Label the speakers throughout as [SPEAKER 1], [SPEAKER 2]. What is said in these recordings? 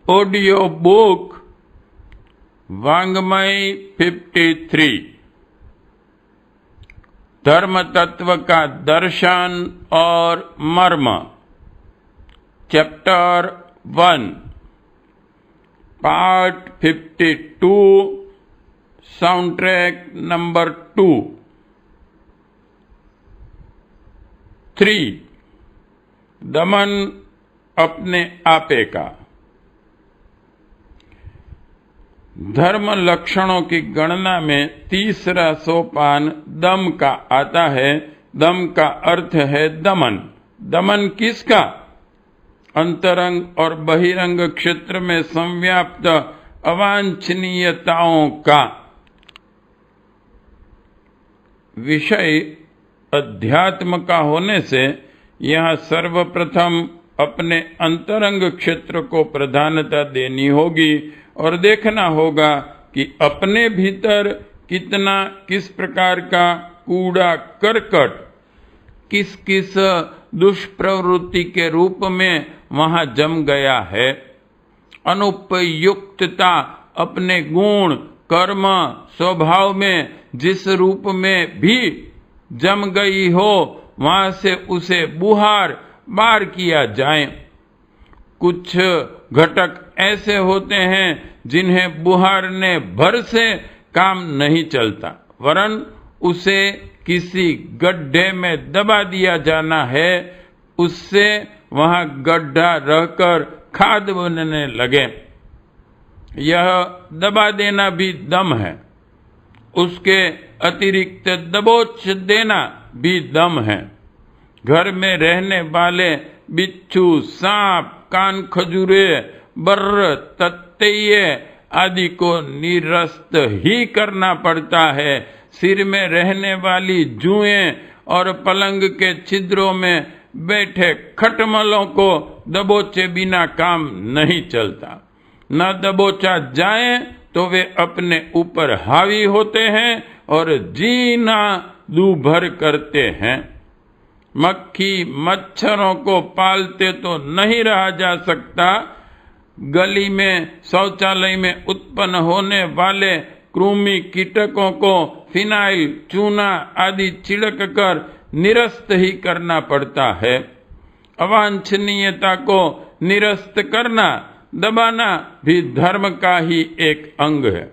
[SPEAKER 1] Audio book वांग्मय 53 धर्म तत्व का दर्शन और मर्म chapter 1 part 52 sound track number 2 3 दमन अपने आपे का। धर्म लक्षणों की गणना में तीसरा सोपान दम का आता है। दम का अर्थ है दमन। दमन किसका? अंतरंग और बहिरंग क्षेत्र में संव्याप्त अवांछनीयताओं का। विषय अध्यात्म का होने से यहाँ सर्वप्रथम अपने अंतरंग क्षेत्र को प्रधानता देनी होगी और देखना होगा कि अपने भीतर किस प्रकार का कूड़ा करकट किस किस दुष्प्रवृत्ति के रूप में वहां जम गया है। अनुपयुक्तता अपने गुण कर्म स्वभाव में जिस रूप में भी जम गई हो वहां से उसे बार किया जाए। कुछ घटक ऐसे होते हैं जिन्हें बुहारने भर से काम नहीं चलता, वरन उसे किसी गड्ढे में दबा दिया जाना है, उससे वहां गड्ढा रहकर खाद बनने लगे। यह दबा देना भी दम है। उसके अतिरिक्त दबोच देना भी दम है। घर में रहने वाले बिच्छू, सांप, कान खजूरे, बर्र, तत्तेये आदि को निरस्त ही करना पड़ता है। सिर में रहने वाली जुएं और पलंग के छिद्रों में बैठे खटमलों को दबोचे बिना काम नहीं चलता। न दबोचा जाए तो वे अपने ऊपर हावी होते हैं और जीना दूभर करते हैं। मक्खी मच्छरों को पालते तो नहीं रहा जा सकता। गली में शौचालय में उत्पन्न होने वाले कृमि कीटकों को फिनाइल, चूना आदि छिड़क कर निरस्त ही करना पड़ता है। अवांछनीयता को निरस्त करना, दबाना भी धर्म का ही एक अंग है।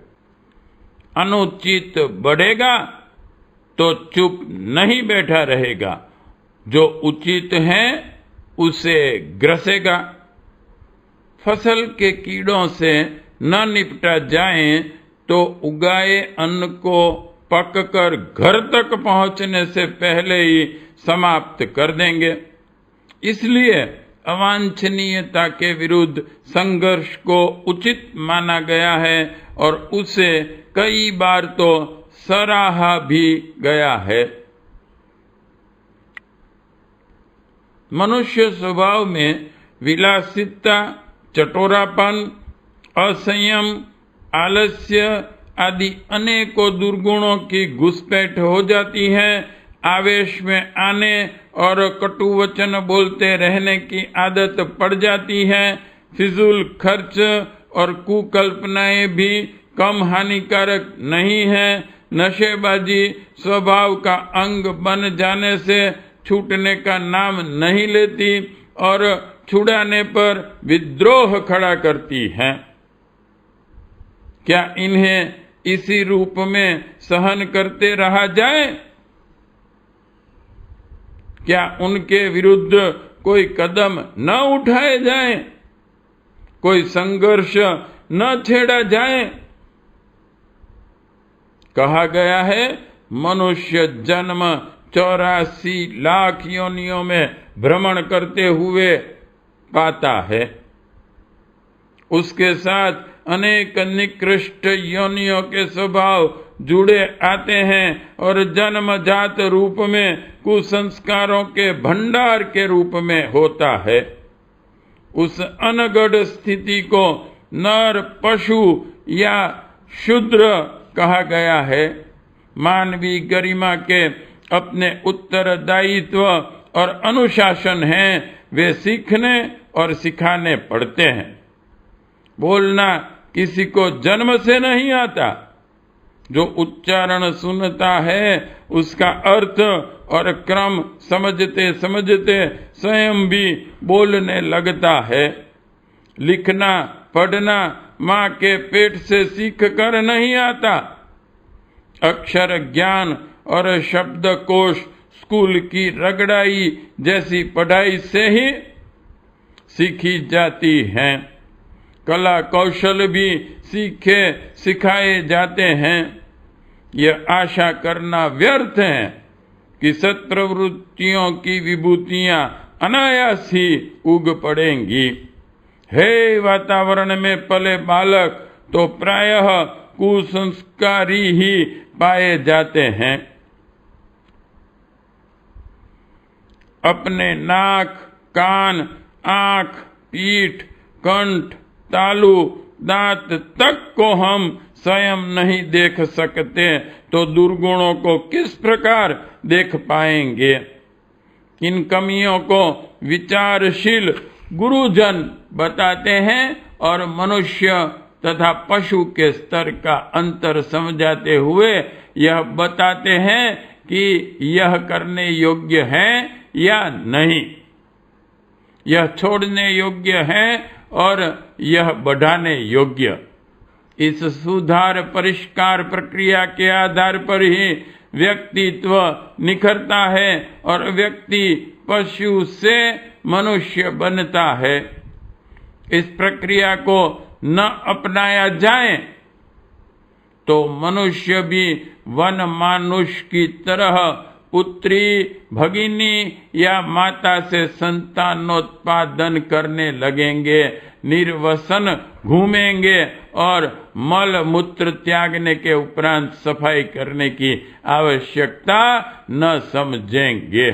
[SPEAKER 1] अनुचित बढ़ेगा तो चुप नहीं बैठा रहेगा, जो उचित है उसे ग्रसेगा। फसल के कीड़ों से न निपटा जाए तो उगाए अन्न को पककर घर तक पहुंचने से पहले ही समाप्त कर देंगे। इसलिए अवांछनीयता के विरुद्ध संघर्ष को उचित माना गया है और उसे कई बार तो सराहा भी गया है। मनुष्य स्वभाव में विलासिता, चटोरापन, असंयम, आलस्य आदि अनेकों दुर्गुणों की घुसपैठ हो जाती है। आवेश में आने और कटु वचन बोलते रहने की आदत पड़ जाती है। फिजूल खर्च और कुकल्पनाएं भी कम हानिकारक नहीं है। नशेबाजी स्वभाव का अंग बन जाने से छूटने का नाम नहीं लेती और छुड़ाने पर विद्रोह खड़ा करती है। क्या इन्हें इसी रूप में सहन करते रहा जाए? क्या उनके विरुद्ध कोई कदम न उठाए जाए? कोई संघर्ष न छेड़ा जाए? कहा गया है, मनुष्य जन्म 84 लाख योनियों में भ्रमण करते हुए पाता है। उसके साथ अनेक निकृष्ट योनियों के स्वभाव जुड़े आते हैं और जन्मजात रूप में कुसंस्कारों के भंडार के रूप में होता है। उस अनगढ़ स्थिति को नर, पशु या शूद्र कहा गया है। मानवीय गरिमा के अपने उत्तरदायित्व और अनुशासन हैं, वे सीखने और सिखाने पड़ते हैं। बोलना किसी को जन्म से नहीं आता। जो उच्चारण सुनता है उसका अर्थ और क्रम समझते समझते स्वयं भी बोलने लगता है। लिखना पढ़ना माँ के पेट से सीख कर नहीं आता। अक्षर ज्ञान और शब्दकोश स्कूल की रगड़ाई जैसी पढ़ाई से ही सीखी जाती हैं। कला कौशल भी सिखाए जाते हैं। यह आशा करना व्यर्थ है कि सत्प्रवृत्तियों की विभूतियां अनायास ही उग पड़ेंगी। हे वातावरण में पले बालक तो प्रायः कुसंस्कारी ही पाए जाते हैं। अपने नाक कान आंख पीठ कंठ तालू दांत तक को हम स्वयं नहीं देख सकते तो दुर्गुणों को किस प्रकार देख पाएंगे। इन कमियों को विचारशील गुरुजन बताते हैं और मनुष्य तथा पशु के स्तर का अंतर समझाते हुए यह बताते हैं कि यह करने योग्य है या नहीं, यह छोड़ने योग्य है और यह बढ़ाने योग्य। इस सुधार परिष्कार प्रक्रिया के आधार पर ही व्यक्तित्व निखरता है और व्यक्ति पशु से मनुष्य बनता है। इस प्रक्रिया को न अपनाया जाए तो मनुष्य भी वन मानुष की तरह पुत्री भगिनी या माता से संतानोत्पादन करने लगेंगे, निर्वसन घूमेंगे और मल मूत्र त्यागने के उपरांत सफाई करने की आवश्यकता न समझेंगे।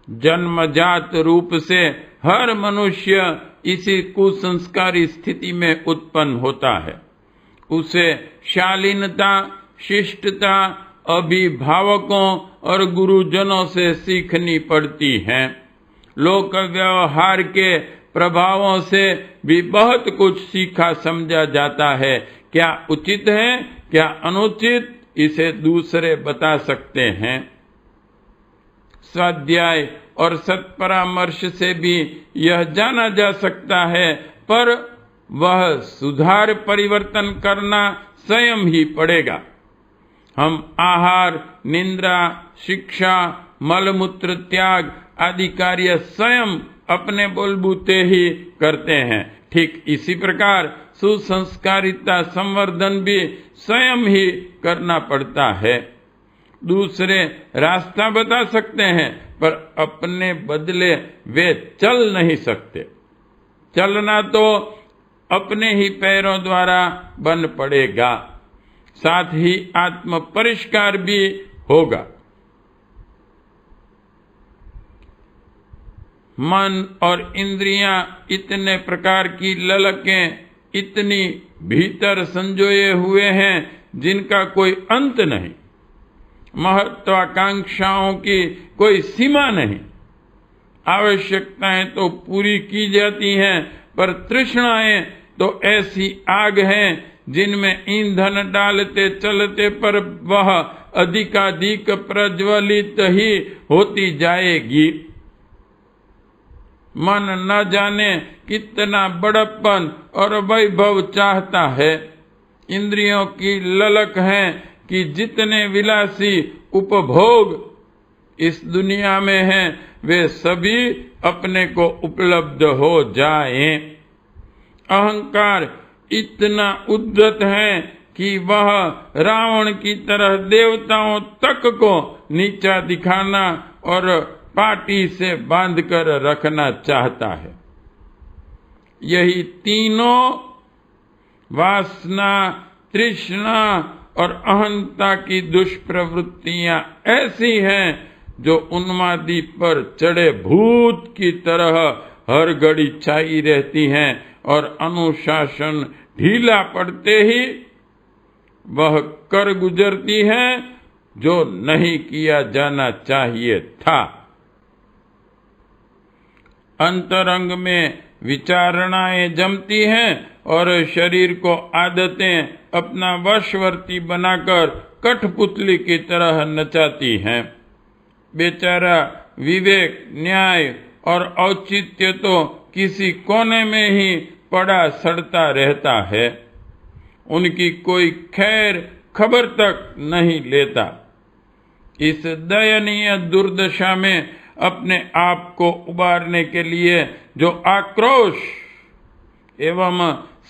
[SPEAKER 1] जन्मजात रूप से हर मनुष्य इसी कुसंस्कारी स्थिति में उत्पन्न होता है। उसे शालीनता शिष्टता अभिभावकों और गुरुजनों से सीखनी पड़ती है। लोक व्यवहार के प्रभावों से भी बहुत कुछ सीखा समझा जाता है। क्या उचित है क्या अनुचित इसे दूसरे बता सकते हैं। स्वाध्याय और सत्परामर्श से भी यह जाना जा सकता है, पर वह सुधार परिवर्तन करना स्वयं ही पड़ेगा। हम आहार निंद्रा शिक्षा मलमूत्र त्याग आदि कार्य स्वयं अपने बलबूते ही करते हैं। ठीक इसी प्रकार सुसंस्कारिता संवर्धन भी स्वयं ही करना पड़ता है। दूसरे रास्ता बता सकते हैं पर अपने बदले वे चल नहीं सकते। चलना तो अपने ही पैरों द्वारा बन पड़ेगा, साथ ही आत्म परिष्कार भी होगा। मन और इंद्रियां इतने प्रकार की ललकें इतनी भीतर संजोए हुए हैं जिनका कोई अंत नहीं। महत्वाकांक्षाओं की कोई सीमा नहीं। आवश्यकताएं तो पूरी की जाती हैं, पर तृष्णाएं तो ऐसी आग हैं जिनमें ईंधन डालते चलते पर वह अधिकाधिक प्रज्वलित ही होती जाएगी। मन न जाने कितना बड़प्पन और वैभव चाहता है। इंद्रियों की ललक है कि जितने विलासी उपभोग इस दुनिया में हैं वे सभी अपने को उपलब्ध हो जाएं। अहंकार इतना उद्धत है कि वह रावण की तरह देवताओं तक को नीचा दिखाना और पाटी से बांधकर रखना चाहता है। यही तीनों वासना तृष्णा और अहंता की दुष्प्रवृत्तियां ऐसी हैं जो उन्मादी पर चढ़े भूत की तरह हर घड़ी छाई रहती हैं और अनुशासन ढीला पड़ते ही वह कर गुजरती है जो नहीं किया जाना चाहिए था। अंतरंग में विचारणाएं जमती हैं और शरीर को आदतें अपना वशवर्ती बनाकर कठपुतली की तरह नचाती हैं। बेचारा विवेक, न्याय और औचित्य तो किसी कोने में ही पड़ा सड़ता रहता है, उनकी कोई खैर खबर तक नहीं लेता। इस दयनीय दुर्दशा में अपने आप को उबारने के लिए जो आक्रोश एवं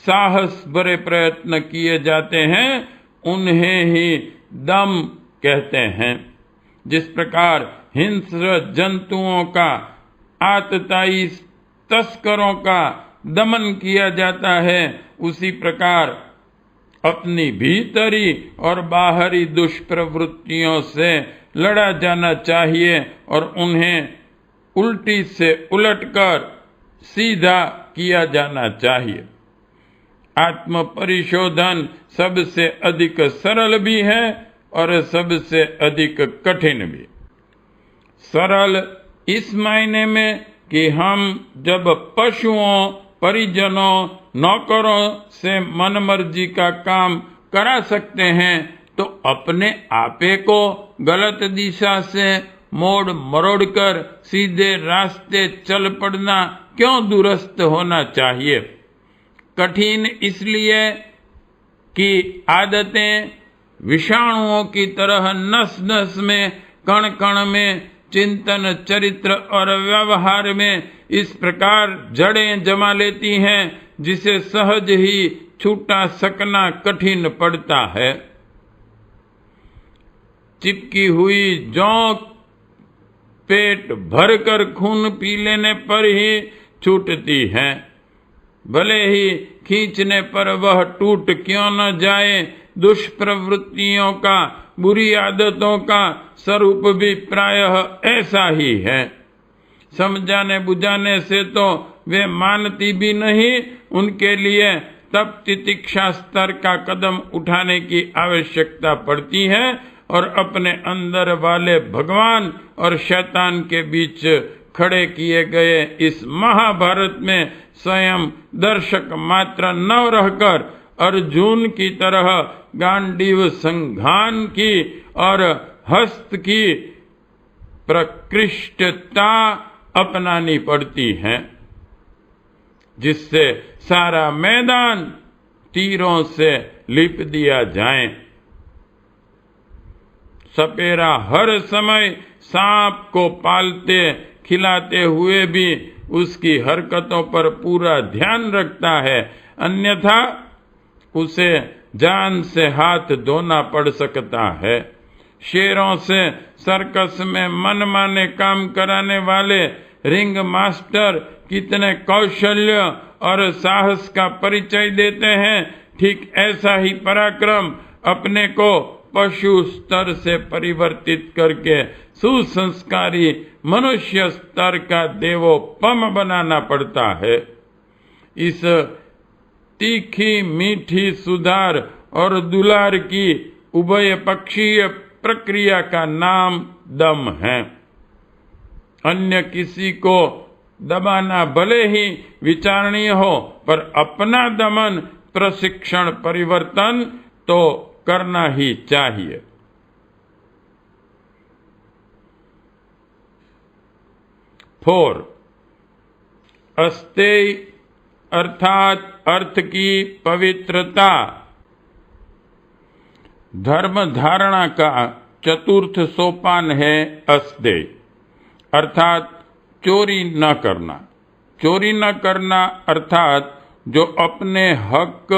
[SPEAKER 1] साहस भरे प्रयत्न किए जाते हैं, उन्हें ही दम कहते हैं। जिस प्रकार हिंस्र जंतुओं का, आतताई तस्करों का दमन किया जाता है, उसी प्रकार अपनी भीतरी और बाहरी दुष्प्रवृत्तियों से लड़ा जाना चाहिए और उन्हें उल्टी से उलटकर सीधा किया जाना चाहिए। आत्म परिशोधन सबसे अधिक सरल भी है और सबसे अधिक कठिन भी। सरल इस मायने में कि हम जब पशुओं, परिजनों, नौकरों से मनमर्जी का काम करा सकते हैं, तो अपने आपे को गलत दिशा से मोड़ मरोड़कर सीधे रास्ते चल पड़ना क्यों दुरुस्त होना चाहिए। कठिन इसलिए कि आदतें विषाणुओं की तरह नस नस में, कण कण में, चिंतन, चरित्र और व्यवहार में इस प्रकार जड़ें जमा लेती हैं जिसे सहज ही छूटा सकना कठिन पड़ता है। चिपकी हुई जौ पेट भरकर खून पी लेने पर ही छूटती है, भले ही खींचने पर वह टूट क्यों न जाए। दुष्प्रवृत्तियों का, बुरी आदतों का स्वरूप भी प्रायः ऐसा ही है। समझाने बुझाने से तो वे मानती भी नहीं, उनके लिए तब तितिक्षा स्तर का कदम उठाने की आवश्यकता पड़ती है और अपने अंदर वाले भगवान और शैतान के बीच खड़े किए गए इस महाभारत में स्वयं दर्शक मात्र न रहकर अर्जुन की तरह गांडीव संघान की और हस्त की प्रकृष्टता अपनानी पड़ती है, जिससे सारा मैदान तीरों से लिप दिया जाए। सपेरा हर समय सांप को पालते खिलाते हुए भी उसकी हरकतों पर पूरा ध्यान रखता है, अन्यथा उसे जान से हाथ धोना पड़ सकता है। शेरों से सर्कस में मनमाने काम कराने वाले रिंग मास्टर कितने कौशल्य और साहस का परिचय देते हैं, ठीक ऐसा ही पराक्रम अपने को पशु स्तर से परिवर्तित करके सुसंस्कारी मनुष्य स्तर का देवोपम बनाना पड़ता है। इस तीखी मीठी सुधार और दुलार की उभय पक्षीय प्रक्रिया का नाम दम है। अन्य किसी को दबाना भले ही विचारणीय हो, पर अपना दमन, प्रशिक्षण, परिवर्तन तो करना ही चाहिए। फोर, अस्तेय अर्थात अर्थ की पवित्रता। धर्म धारणा का चतुर्थ सोपान है अस्तेय, अर्थात चोरी न करना। चोरी न करना अर्थात जो अपने हक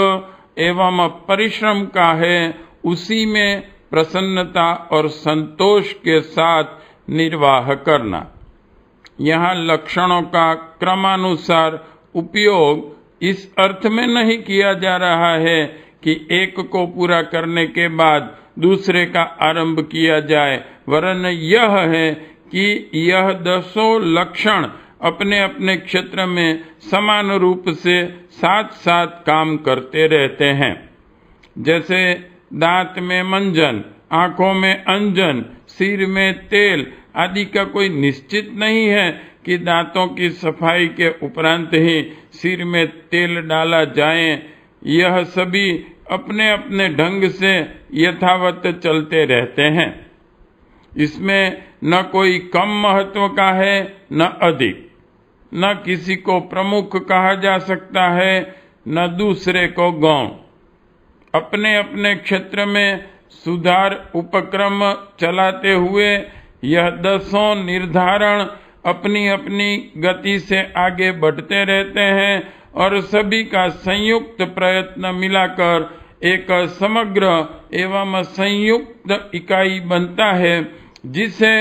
[SPEAKER 1] एवं परिश्रम का है उसी में प्रसन्नता और संतोष के साथ निर्वाह करना। यहाँ लक्षणों का क्रमानुसार उपयोग इस अर्थ में नहीं किया जा रहा है कि एक को पूरा करने के बाद दूसरे का आरंभ किया जाए, वरन यह है कि यह 10 लक्षण अपने अपने क्षेत्र में समान रूप से साथ साथ काम करते रहते हैं। जैसे दांत में मंजन, आंखों में अंजन, सिर में तेल आदि का कोई निश्चित नहीं है कि दांतों की सफाई के उपरांत ही सिर में तेल डाला जाए। यह सभी अपने अपने ढंग से यथावत चलते रहते हैं। इसमें न कोई कम महत्व का है न अधिक, न किसी को प्रमुख कहा जा सकता है न दूसरे को गौण। अपने अपने क्षेत्र में सुधार उपक्रम चलाते हुए यह 10 निर्धारण अपनी अपनी गति से आगे बढ़ते रहते हैं और सभी का संयुक्त प्रयत्न मिलाकर एक समग्र एवं संयुक्त इकाई बनता है, जिसे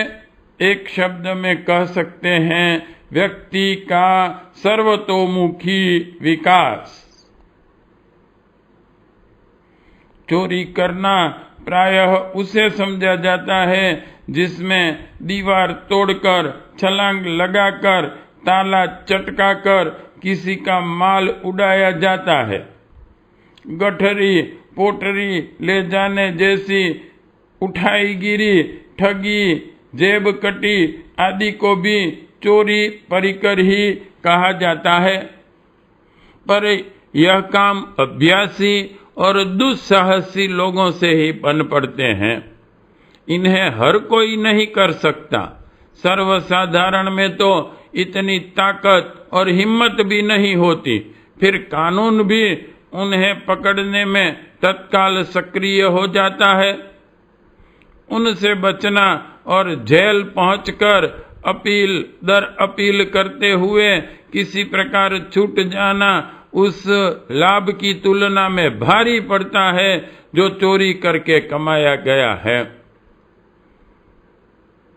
[SPEAKER 1] एक शब्द में कह सकते हैं व्यक्ति का सर्वतोमुखी विकास। चोरी करना प्रायः उसे समझा जाता है जिसमें दीवार तोड़कर, छलांग लगाकर, ताला चटकाकर किसी का माल उड़ाया जाता है। गठरी पोटरी ले जाने जैसी उठाईगिरी, ठगी, जेब कटी आदि को भी चोरी परिकर ही कहा जाता है। पर यह काम अभ्यासी और दुस्साहसी लोगों से ही बन पड़ते हैं। इन्हें हर कोई नहीं कर सकता। सर्वसाधारण में तो इतनी ताकत और हिम्मत भी नहीं होती। फिर कानून भी उन्हें पकड़ने में तत्काल सक्रिय हो जाता है। उनसे बचना और जेल पहुंचकर अपील दर अपील करते हुए किसी प्रकार छूट जाना उस लाभ की तुलना में भारी पड़ता है जो चोरी करके कमाया गया है।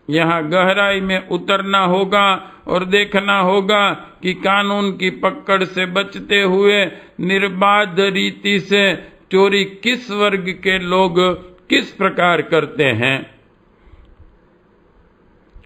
[SPEAKER 1] यहाँ गहराई में उतरना होगा और देखना होगा कि कानून की पकड़ से बचते हुए निर्बाध रीति से चोरी किस वर्ग के लोग किस प्रकार करते हैं।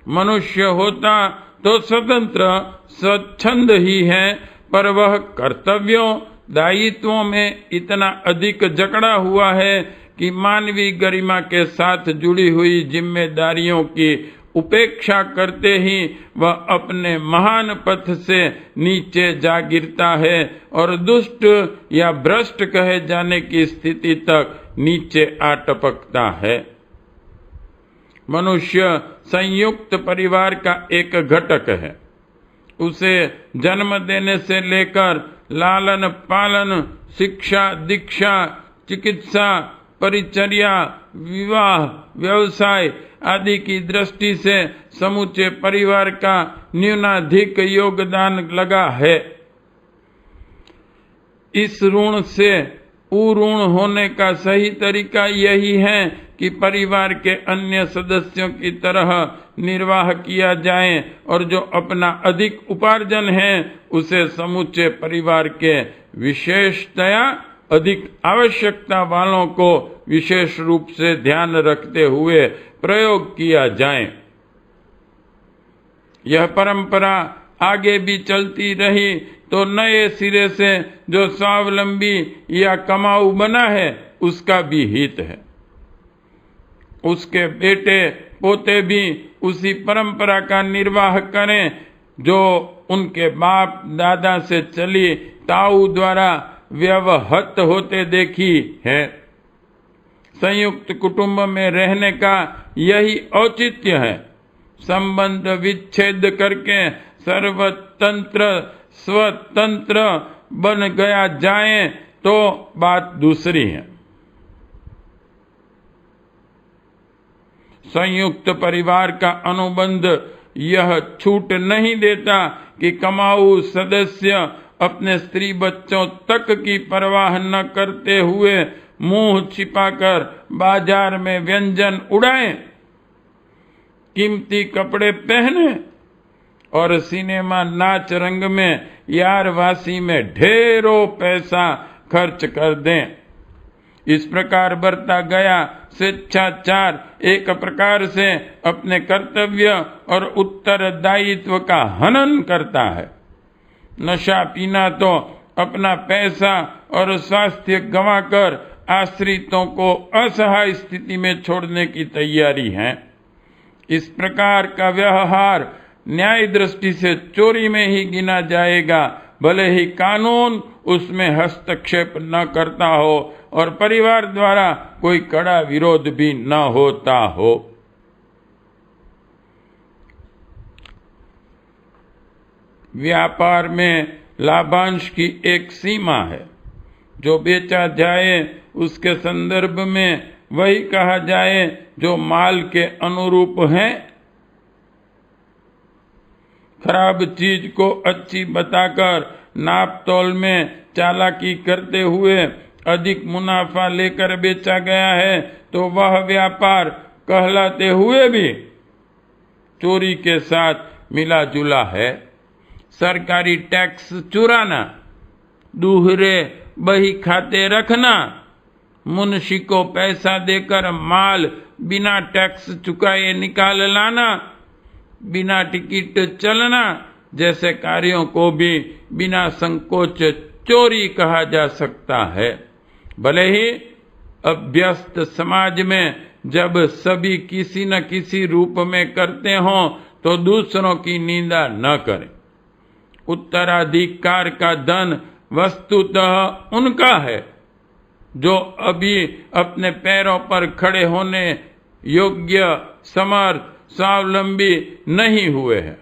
[SPEAKER 1] मनुष्य होता तो स्वतंत्र स्वच्छंद ही है, पर वह कर्तव्यों दायित्वों में इतना अधिक जकड़ा हुआ है कि मानवीय गरिमा के साथ जुड़ी हुई जिम्मेदारियों की उपेक्षा करते ही वह अपने महान पथ से नीचे जा गिरता है और दुष्ट या भ्रष्ट कहे जाने की स्थिति तक नीचे आ टपकता है। मनुष्य संयुक्त परिवार का एक घटक है। उसे जन्म देने से लेकर लालन पालन, शिक्षा दीक्षा, चिकित्सा, परिचर्या, विवाह, व्यवसाय आदि की दृष्टि से समूचे परिवार का न्यूनाधिक योगदान लगा है। इस ऋण से उऋण होने का सही तरीका यही है कि परिवार के अन्य सदस्यों की तरह निर्वाह किया जाए और जो अपना अधिक उपार्जन है उसे समूचे परिवार के विशेषतया अधिक आवश्यकता वालों को विशेष रूप से ध्यान रखते हुए प्रयोग किया जाए। यह परंपरा आगे भी चलती रही तो नए सिरे से जो स्वावलंबी या कमाऊ बना है उसका भी हित है। उसके बेटे पोते भी उसी परंपरा का निर्वाह करें जो उनके बाप दादा से चली ताऊ द्वारा व्यवहत होते देखी है। संयुक्त कुटुंब में रहने का यही औचित्य है। संबंध विच्छेद करके सर्वतंत्र स्वतंत्र बन गया जाए तो बात दूसरी है। संयुक्त परिवार का अनुबंध यह छूट नहीं देता कि कमाऊ सदस्य अपने स्त्री बच्चों तक की परवाह न करते हुए मुंह छिपाकर बाजार में व्यंजन उड़ाएं, कीमती कपड़े पहने और सिनेमा नाच रंग में यारवासी में ढेरों पैसा खर्च कर दें। इस प्रकार बढ़ता गया स्वेच्छाचार एक प्रकार से अपने कर्तव्य और उत्तरदायित्व का हनन करता है। नशा पीना तो अपना पैसा और स्वास्थ्य गंवाकर आश्रितों को असहाय स्थिति में छोड़ने की तैयारी है। इस प्रकार का व्यवहार न्याय दृष्टि से चोरी में ही गिना जाएगा, भले ही कानून उसमें हस्तक्षेप न करता हो और परिवार द्वारा कोई कड़ा विरोध भी न होता हो। व्यापार में लाभांश की एक सीमा है। जो बेचा जाए उसके संदर्भ में वही कहा जाए जो माल के अनुरूप है। खराब चीज को अच्छी बताकर नाप तोल में चालाकी करते हुए अधिक मुनाफा लेकर बेचा गया है तो वह व्यापार कहलाते हुए भी चोरी के साथ मिला जुला है। सरकारी टैक्स चुराना, दूहरे बही खाते रखना, मुंशी को पैसा देकर माल बिना टैक्स चुकाए निकाल लाना, बिना टिकट चलना जैसे कार्यों को भी बिना संकोच चोरी कहा जा सकता है। भले ही अभ्यस्त समाज में जब सभी किसी न किसी रूप में करते हों तो दूसरों की निंदा न करें। उत्तराधिकार का धन वस्तुतः उनका है जो अभी अपने पैरों पर खड़े होने योग्य, समर्थ, स्वावलंबी नहीं हुए हैं।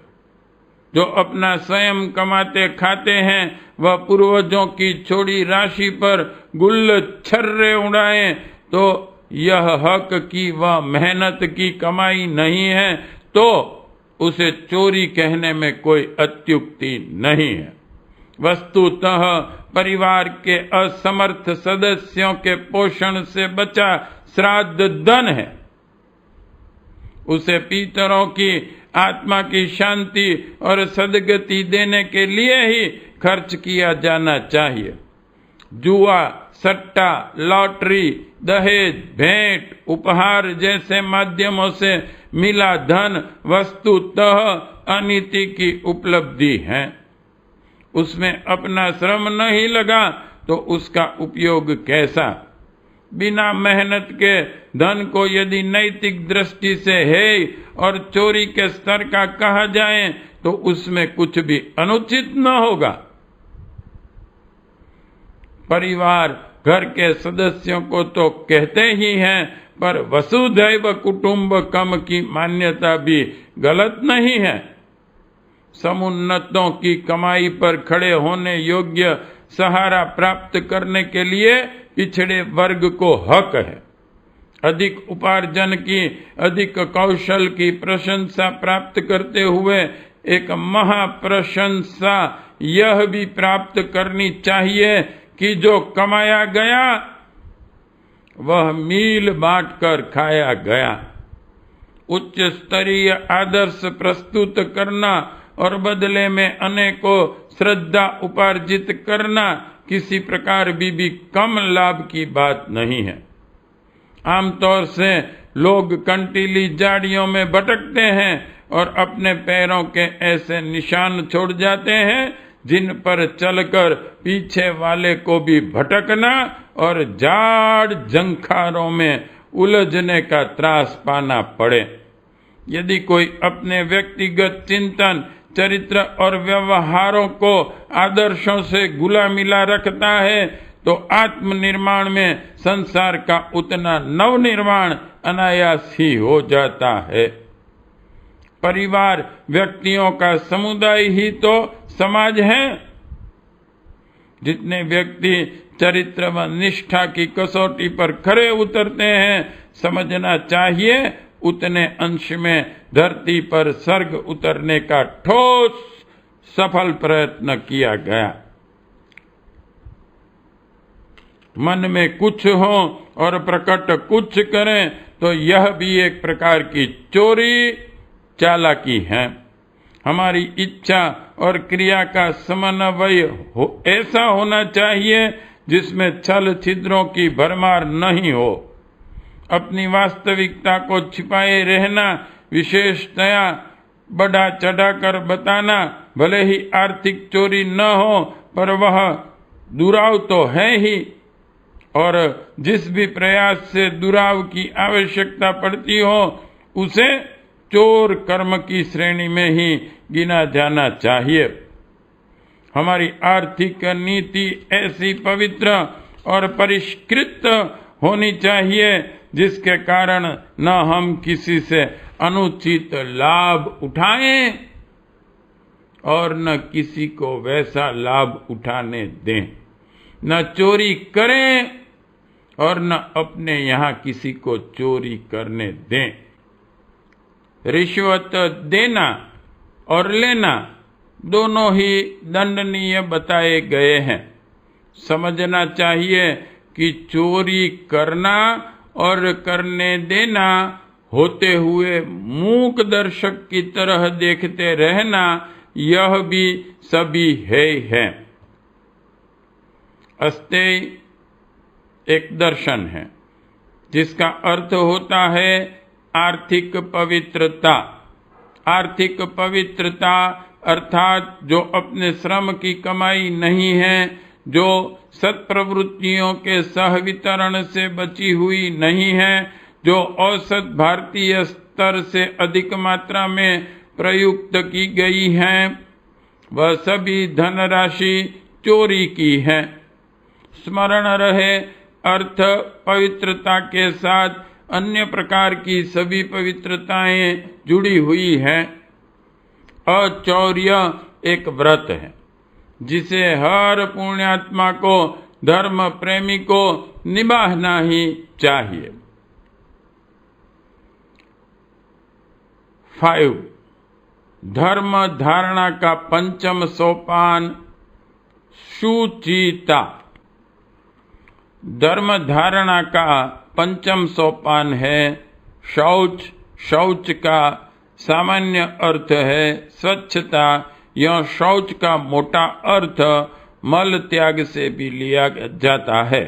[SPEAKER 1] जो अपना स्वयं कमाते खाते हैं वह पूर्वजों की छोड़ी राशि पर गुल्ल छर्रे उड़ाएं तो यह हक की व मेहनत की कमाई नहीं है तो उसे चोरी कहने में कोई अत्युक्ति नहीं है। वस्तुतः परिवार के असमर्थ सदस्यों के पोषण से बचा श्राद्ध धन है। उसे पितरों की आत्मा की शांति और सद्गति देने के लिए ही खर्च किया जाना चाहिए। जुआ, सट्टा, लॉटरी, दहेज, भेंट, उपहार जैसे माध्यमों से मिला धन वस्तुतः अनीति की उपलब्धि है। उसमें अपना श्रम नहीं लगा तो उसका उपयोग कैसा? बिना मेहनत के धन को यदि नैतिक दृष्टि से है और चोरी के स्तर का कहा जाए तो उसमें कुछ भी अनुचित न होगा। परिवार घर के सदस्यों को तो कहते ही हैं, पर वसुधैव कुटुंबकम की मान्यता भी गलत नहीं है। समुन्नतों की कमाई पर खड़े होने योग्य सहारा प्राप्त करने के लिए पिछड़े वर्ग को हक है। अधिक उपार्जन की, अधिक कौशल की प्रशंसा प्राप्त करते हुए एक महाप्रशंसा यह भी प्राप्त करनी चाहिए कि जो कमाया गया वह मील बांट कर खाया गया। उच्च स्तरीय आदर्श प्रस्तुत करना और बदले में अनेकों श्रद्धा उपार्जित करना किसी प्रकार भी कम लाभ की बात नहीं है। आमतौर से लोग कंटीली झाड़ियों में भटकते हैं और अपने पैरों के ऐसे निशान छोड़ जाते हैं जिन पर चलकर पीछे वाले को भी भटकना और झाड़ झंखारों में उलझने का त्रास पाना पड़े। यदि कोई अपने व्यक्तिगत चिंतन, चरित्र और व्यवहारों को आदर्शों से घुला मिला रखता है तो आत्मनिर्माण में संसार का उतना नवनिर्माण अनायास ही हो जाता है। परिवार व्यक्तियों का समुदाय ही तो समाज है। जितने व्यक्ति चरित्र व निष्ठा की कसौटी पर खरे उतरते हैं, समझना चाहिए उतने अंश में धरती पर स्वर्ग उतरने का ठोस सफल प्रयत्न किया गया। मन में कुछ हो और प्रकट कुछ करें तो यह भी एक प्रकार की चोरी, चालाकी है। हमारी इच्छा और क्रिया का समन्वय ऐसा होना चाहिए जिसमें छल छिद्रों की भरमार नहीं हो। अपनी वास्तविकता को छिपाए रहना, विशेषतया बढ़ा चढ़ाकर बताना, भले ही आर्थिक चोरी न हो पर वह दुराव तो है ही, और जिस भी प्रयास से दुराव की आवश्यकता पड़ती हो उसे चोर कर्म की श्रेणी में ही गिना जाना चाहिए। हमारी आर्थिक नीति ऐसी पवित्र और परिष्कृत होनी चाहिए जिसके कारण न हम किसी से अनुचित लाभ उठाएं और न किसी को वैसा लाभ उठाने दें, न चोरी करें और न अपने यहाँ किसी को चोरी करने दें। रिश्वत देना और लेना दोनों ही दंडनीय बताए गए हैं। समझना चाहिए कि चोरी करना और करने देना होते हुए मूक दर्शक की तरह देखते रहना, यह भी सभी है। अस्तेय एक दर्शन है जिसका अर्थ होता है आर्थिक पवित्रता। आर्थिक पवित्रता अर्थात जो अपने श्रम की कमाई नहीं है, जो सत्प्रवृत्तियों के सहवितरण से बची हुई नहीं है, जो औसत भारतीय स्तर से अधिक मात्रा में प्रयुक्त की गई है, वह सभी धनराशि चोरी की है। स्मरण रहे, अर्थ पवित्रता के साथ अन्य प्रकार की सभी पवित्रताएं जुड़ी हुई हैं। अचौर्य एक व्रत है जिसे हर पुण्यात्मा को, धर्म प्रेमी को निभाना ही चाहिए। 5 धर्म धारणा का पंचम सोपान शुचिता। धर्म धारणा का पंचम सोपान है शौच। शौच का सामान्य अर्थ है स्वच्छता। यह शौच का मोटा अर्थ मल त्याग से भी लिया जाता है,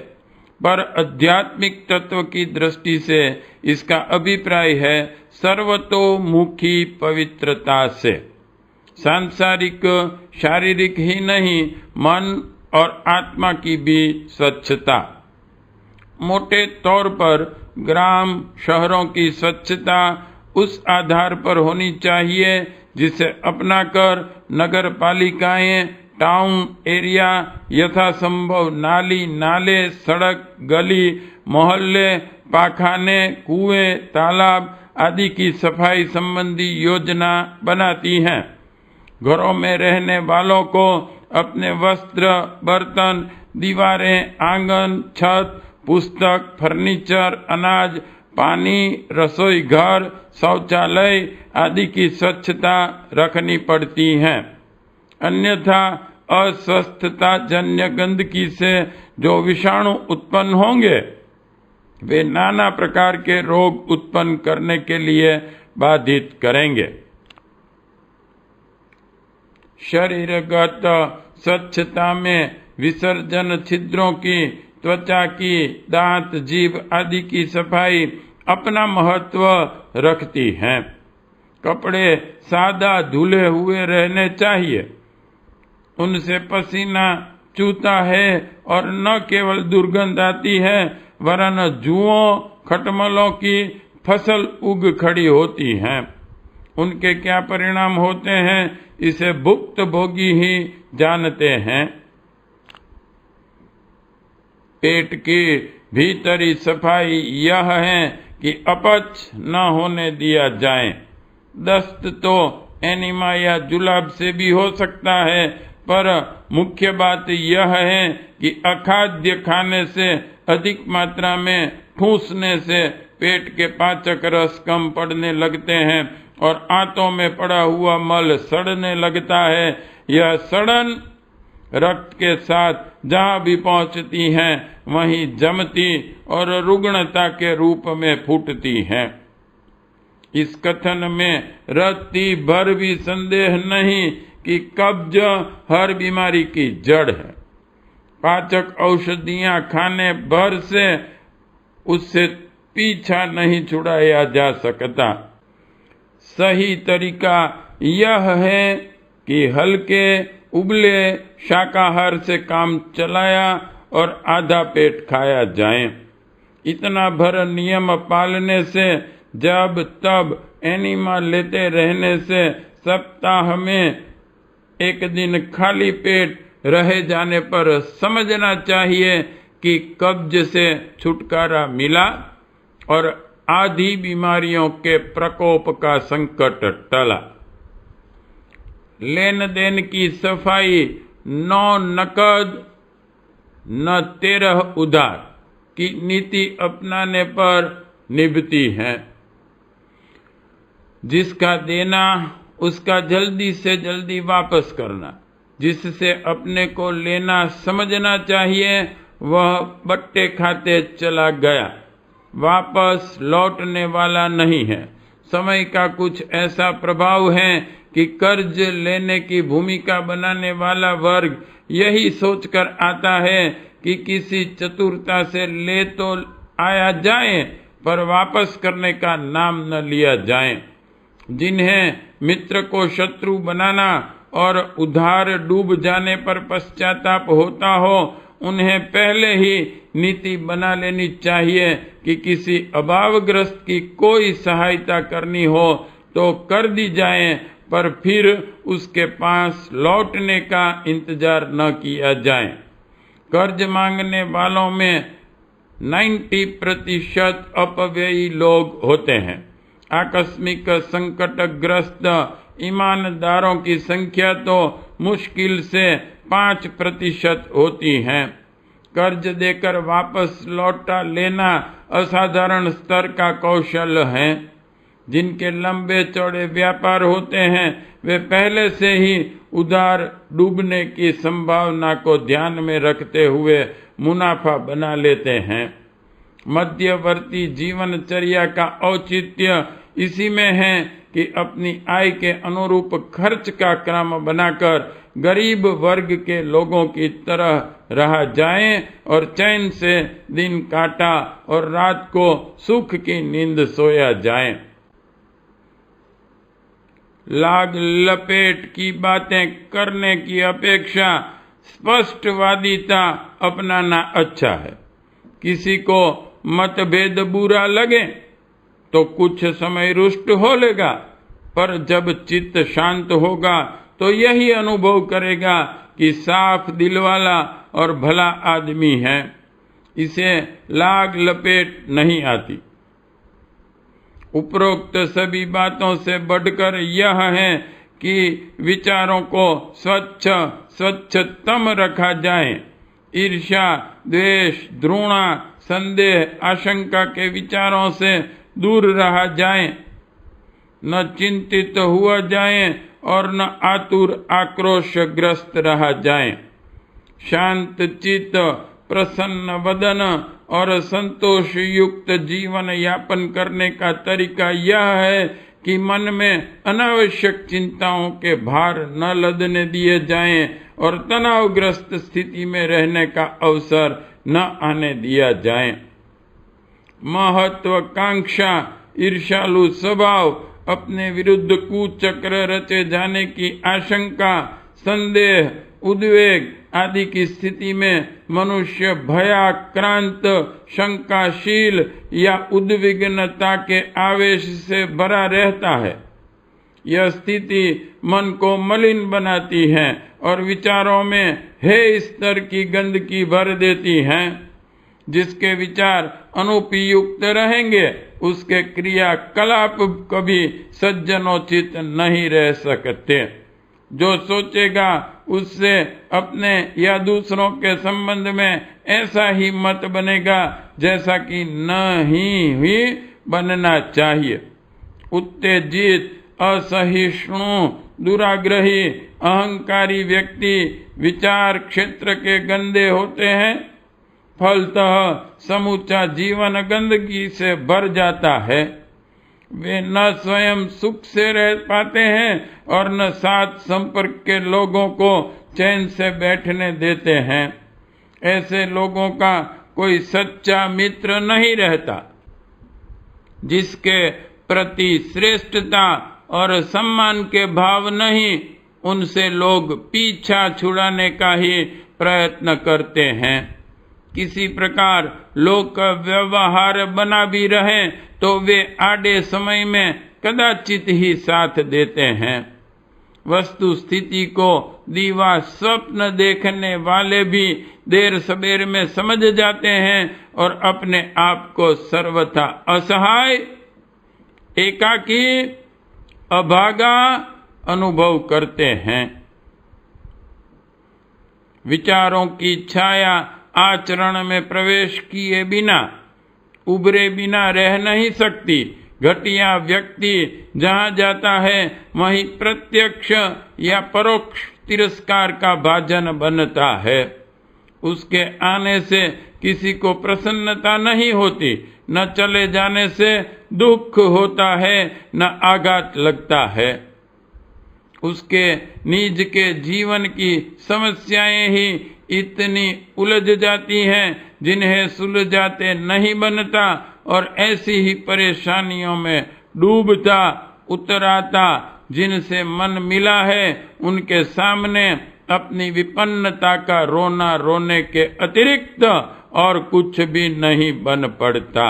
[SPEAKER 1] पर आध्यात्मिक तत्व की दृष्टि से इसका अभिप्राय है सर्वतोमुखी पवित्रता से। सांसारिक शारीरिक ही नहीं, मन और आत्मा की भी स्वच्छता। मोटे तौर पर ग्राम शहरों की स्वच्छता उस आधार पर होनी चाहिए जिसे अपनाकर नगर पालिकाएं टाउन एरिया यथासंभव नाली, नाले, सड़क, गली, मोहल्ले, पाखाने, कुएं, तालाब आदि की सफाई संबंधी योजना बनाती हैं। घरों में रहने वालों को अपने वस्त्र, बर्तन, दीवारें, आंगन, छत, पुस्तक, फर्नीचर, अनाज, पानी, रसोई घर, शौचालय आदि की स्वच्छता रखनी पड़ती है। अन्यथा अस्वस्थता जन्य गंदगी से जो विषाणु उत्पन्न होंगे वे नाना प्रकार के रोग उत्पन्न करने के लिए बाधित करेंगे। शरीरगत स्वच्छता में विसर्जन छिद्रों की, त्वचा की, दांत, जीभ आदि की सफाई अपना महत्व रखती है। कपड़े सादा धुले हुए रहने चाहिए। उनसे पसीना चूता है और न केवल दुर्गंध आती है वरन जुओं, खटमलों की फसल उग खड़ी होती हैं। उनके क्या परिणाम होते हैं इसे भुक्त भोगी ही जानते हैं। पेट की भीतरी सफाई यह है कि अपच न होने दिया जाए। दस्त तो एनीमा या जुलाब से भी हो सकता है, पर मुख्य बात यह है कि अखाद्य खाने से, अधिक मात्रा में ठूंसने से पेट के पाचक रस कम पड़ने लगते हैं और आंतों में पड़ा हुआ मल सड़ने लगता है। यह सड़न रक्त के साथ जहां भी पहुंचती हैं वहीं जमती और रुग्णता के रूप में फूटती हैं। इस कथन में रत्ती भर भी संदेह नहीं कि कब्ज हर बीमारी की जड़ है। पाचक औषधियां खाने भर से उससे पीछा नहीं छुड़ाया जा सकता। सही तरीका यह है कि हल्के उबले शाकाहार से काम चलाया और आधा पेट खाया जाए। इतना भर नियम पालने से जब तब एनिमा लेते रहने से सप्ताह में एक दिन खाली पेट रह जाने पर समझना चाहिए कि कब्ज से छुटकारा मिला और आधी बीमारियों के प्रकोप का संकट टला। लेन देन की सफाई 9 नकद न 13 उधार की नीति अपनाने पर निभती है। जिसका देना उसका जल्दी से जल्दी वापस करना, जिससे अपने को लेना समझना चाहिए, वह बट्टे खाते चला गया, वापस लौटने वाला नहीं है। समय का कुछ ऐसा प्रभाव है कि कर्ज लेने की भूमिका बनाने वाला वर्ग यही सोचकर आता है कि किसी चतुरता से ले तो आया जाए पर वापस करने का नाम न लिया जाए। जिन्हें मित्र को शत्रु बनाना और उधार डूब जाने पर पश्चाताप होता हो, उन्हें पहले ही नीति बना लेनी चाहिए कि किसी अभावग्रस्त की कोई सहायता करनी हो तो कर दी जाए, पर फिर उसके पास लौटने का इंतजार न किया जाए। कर्ज मांगने वालों में 90% अपव्ययी लोग होते हैं। आकस्मिक संकटग्रस्त ईमानदारों की संख्या तो मुश्किल से 5% होती है। कर्ज देकर वापस लौटा लेना असाधारण स्तर का कौशल है। जिनके लंबे चौड़े व्यापार होते हैं वे पहले से ही उधार डूबने की संभावना को ध्यान में रखते हुए मुनाफा बना लेते हैं। मध्यवर्ती जीवनचर्या का औचित्य इसी में है कि अपनी आय के अनुरूप खर्च का क्रम बनाकर गरीब वर्ग के लोगों की तरह रहा जाए और चैन से दिन काटा और रात को सुख की नींद सोया जाए। लाग लपेट की बातें करने की अपेक्षा स्पष्टवादिता अपनाना अच्छा है। किसी को मतभेद बुरा लगे तो कुछ समय रुष्ट हो लेगा, पर जब चित्त शांत होगा तो यही अनुभव करेगा कि साफ दिल वाला और भला आदमी है। इसे लाग लपेट नहीं आती। उपरोक्त सभी बातों से बढ़कर यह है कि विचारों को स्वच्छतम रखा जाए। ईर्ष्या, द्वेष, घृणा, संदेह, आशंका के विचारों से दूर रहा जाए। न चिंतित हुआ जाए और न आतुर आक्रोशग्रस्त रहा जाए। शांत चित्त, प्रसन्न वदन और संतोष युक्त जीवन यापन करने का तरीका यह है कि मन में अनावश्यक चिंताओं के भार न लदने दिए जाएं और तनावग्रस्त स्थिति में रहने का अवसर न आने दिया जाए। महत्वाकांक्षा, ईर्ष्यालु स्वभाव, अपने विरुद्ध कुचक्र रचे जाने की आशंका, संदेह, उद्वेग आदि की स्थिति में मनुष्य भयाक्रांत, शंकाशील या उद्विग्नता के आवेश से भरा रहता है। यह स्थिति मन को मलिन बनाती है और विचारों में हे स्तर की गंदगी भर देती है। जिसके विचार अनुपयुक्त रहेंगे उसके क्रियाकलाप कभी सज्जनोचित नहीं रह सकते। जो सोचेगा उससे अपने या दूसरों के संबंध में ऐसा ही मत बनेगा जैसा कि नहीं ही बनना चाहिए। उत्तेजित, असहिष्णु, दुराग्रही, अहंकारी व्यक्ति विचार क्षेत्र के गंदे होते हैं। फलतः समूचा जीवन गंदगी से भर जाता है। वे न स्वयं सुख से रह पाते हैं और न साथ संपर्क के लोगों को चैन से बैठने देते हैं। ऐसे लोगों का कोई सच्चा मित्र नहीं रहता। जिसके प्रति श्रेष्ठता और सम्मान के भाव नहीं, उनसे लोग पीछा छुड़ाने का ही प्रयत्न करते हैं। किसी प्रकार लोग का व्यवहार बना भी रहे तो वे आड़े समय में कदाचित ही साथ देते हैं। वस्तु स्थिति को दीवा स्वप्न देखने वाले भी देर सबेर में समझ जाते हैं और अपने आप को सर्वथा असहाय, एकाकी, अभागा अनुभव करते हैं। विचारों की छाया आचरण में प्रवेश किए बिना, उभरे बिना रह नहीं सकती। घटिया व्यक्ति जहां जाता है वहीं प्रत्यक्ष या परोक्ष तिरस्कार का भाजन बनता है। उसके आने से किसी को प्रसन्नता नहीं होती, न चले जाने से दुख होता है, न आघात लगता है। उसके निज के जीवन की समस्याएं ही इतनी उलझ जाती हैं जिन्हें सुलझाते नहीं बनता, और ऐसी ही परेशानियों में डूबता उतराता जिनसे मन मिला है उनके सामने अपनी विपन्नता का रोना रोने के अतिरिक्त और कुछ भी नहीं बन पड़ता।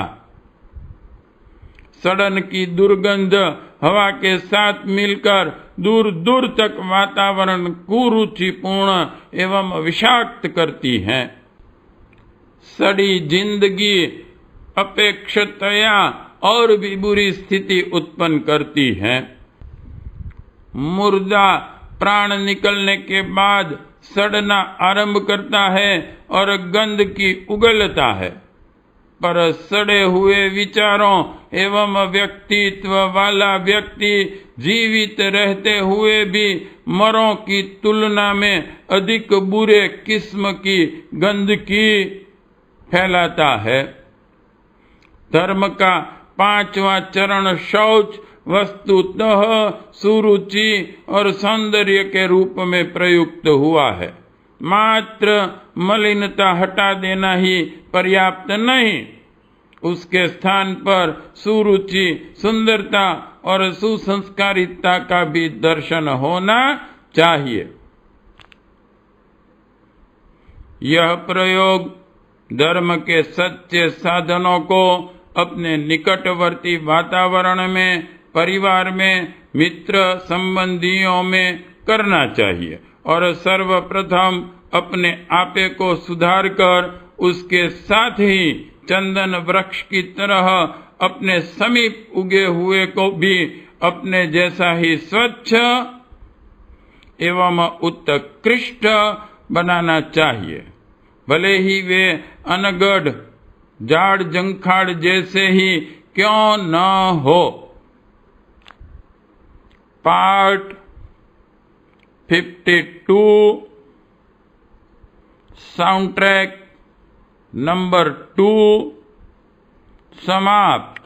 [SPEAKER 1] सड़न की दुर्गंध हवा के साथ मिलकर दूर दूर तक वातावरण कुरुचिपूर्ण एवं विषाक्त करती है। सड़ी जिंदगी अपेक्षतया और भी बुरी स्थिति उत्पन्न करती है। मुर्दा प्राण निकलने के बाद सड़ना आरंभ करता है और गंदगी उगलता है, पर सड़े हुए विचारों एवं व्यक्तित्व वाला व्यक्ति जीवित रहते हुए भी मरों की तुलना में अधिक बुरे किस्म की गंदगी फैलाता है। धर्म का 5वां चरण शौच वस्तुतः सुरुचि और सौंदर्य के रूप में प्रयुक्त हुआ है। मात्र मलिनता हटा देना ही पर्याप्त नहीं, उसके स्थान पर सुरुचि, सुंदरता और सुसंस्कारिता का भी दर्शन होना चाहिए। यह प्रयोग धर्म के सच्चे साधनों को अपने निकटवर्ती वातावरण में, परिवार में, मित्र संबंधियों में करना चाहिए और सर्वप्रथम अपने आपे को सुधार कर उसके साथ ही चंदन वृक्ष की तरह अपने समीप उगे हुए को भी अपने जैसा ही स्वच्छ एवं उत्कृष्ट बनाना चाहिए, भले ही वे अनगढ़ जाड़ जंखाड़ जैसे ही क्यों न हो। पार्ट 52 साउंड ट्रैक नंबर 2 समाप्त।